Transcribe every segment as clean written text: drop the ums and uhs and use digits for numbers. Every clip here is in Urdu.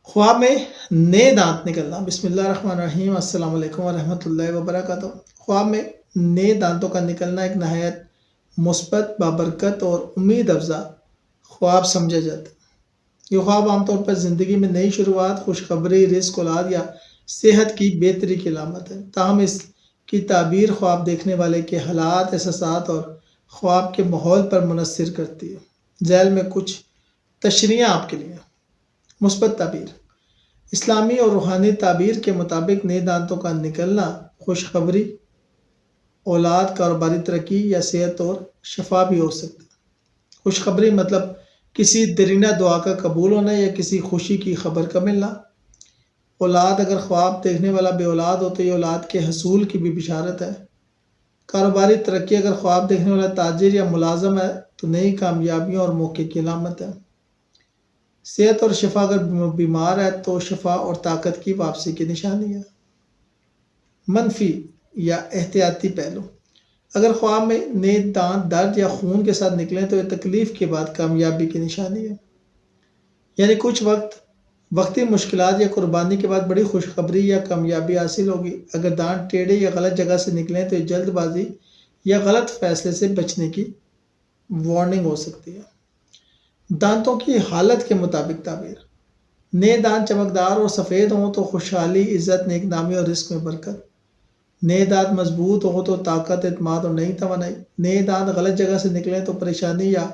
خواب میں نئے دانت نکلنا۔ بسم اللہ الرحمن الرحیم، السلام علیکم ورحمۃ اللہ وبرکاتہ۔ خواب میں نئے دانتوں کا نکلنا ایک نہایت مثبت، بابرکت اور امید افزا خواب سمجھا جاتا ہے۔ یہ خواب عام طور پر زندگی میں نئی شروعات، خوشخبری، رزق، اولاد یا صحت کی بہتری کی علامت ہے۔ تاہم اس کی تعبیر خواب دیکھنے والے کے حالات، احساسات اور خواب کے ماحول پر منحصر کرتی ہے۔ ذیل میں کچھ تشریحیں آپ کے لیے۔ مثبت تعبیر: اسلامی اور روحانی تعبیر کے مطابق نئے دانتوں کا نکلنا خوشخبری، اولاد، کاروباری ترقی یا صحت اور شفا بھی ہو سکتا ہے۔ خوشخبری مطلب کسی دیرینہ دعا کا قبول ہونا یا کسی خوشی کی خبر کا ملنا۔ اولاد: اگر خواب دیکھنے والا بے اولاد ہو تو یہ اولاد کے حصول کی بھی بشارت ہے۔ کاروباری ترقی: اگر خواب دیکھنے والا تاجر یا ملازم ہے تو نئی کامیابیوں اور موقع کی علامت ہے۔ صحت اور شفا: اگر بیمار ہے تو شفا اور طاقت کی واپسی کی نشانی ہے۔ منفی یا احتیاطی پہلو: اگر خواب میں نئے دانت درد یا خون کے ساتھ نکلیں تو یہ تکلیف کے بعد کامیابی کی نشانی ہے، یعنی کچھ وقتی مشکلات یا قربانی کے بعد بڑی خوشخبری یا کامیابی حاصل ہوگی۔ اگر دانت ٹیڑھے یا غلط جگہ سے نکلیں تو یہ جلد بازی یا غلط فیصلے سے بچنے کی وارننگ ہو سکتی ہے۔ دانتوں کی حالت کے مطابق تعبیر: نئے دانت چمکدار اور سفید ہوں تو خوشحالی، عزت، نیک نامی اور رزق میں برکت۔ نئے دانت مضبوط ہوں تو طاقت، اعتماد اور نئی توانائی۔ نئے دانت غلط جگہ سے نکلیں تو پریشانی یا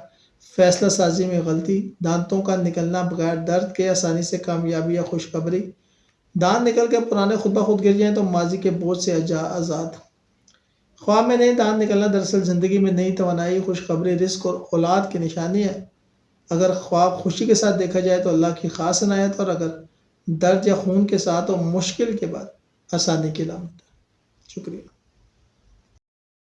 فیصلہ سازی میں غلطی۔ دانتوں کا نکلنا بغیر درد کے آسانی سے کامیابی یا خوشخبری۔ دانت نکل کے پرانے خود بخود گر جائیں تو ماضی کے بوجھ سے آزاد۔ خواب میں نئے دانت نکلنا دراصل زندگی میں نئی توانائی، خوشخبری، رزق اور اولاد کی نشانی ہے۔ اگر خواب خوشی کے ساتھ دیکھا جائے تو اللہ کی خاص عنایت، اور اگر درد یا خون کے ساتھ تو مشکل کے بعد آسانی کی علامت ہے۔ شکریہ۔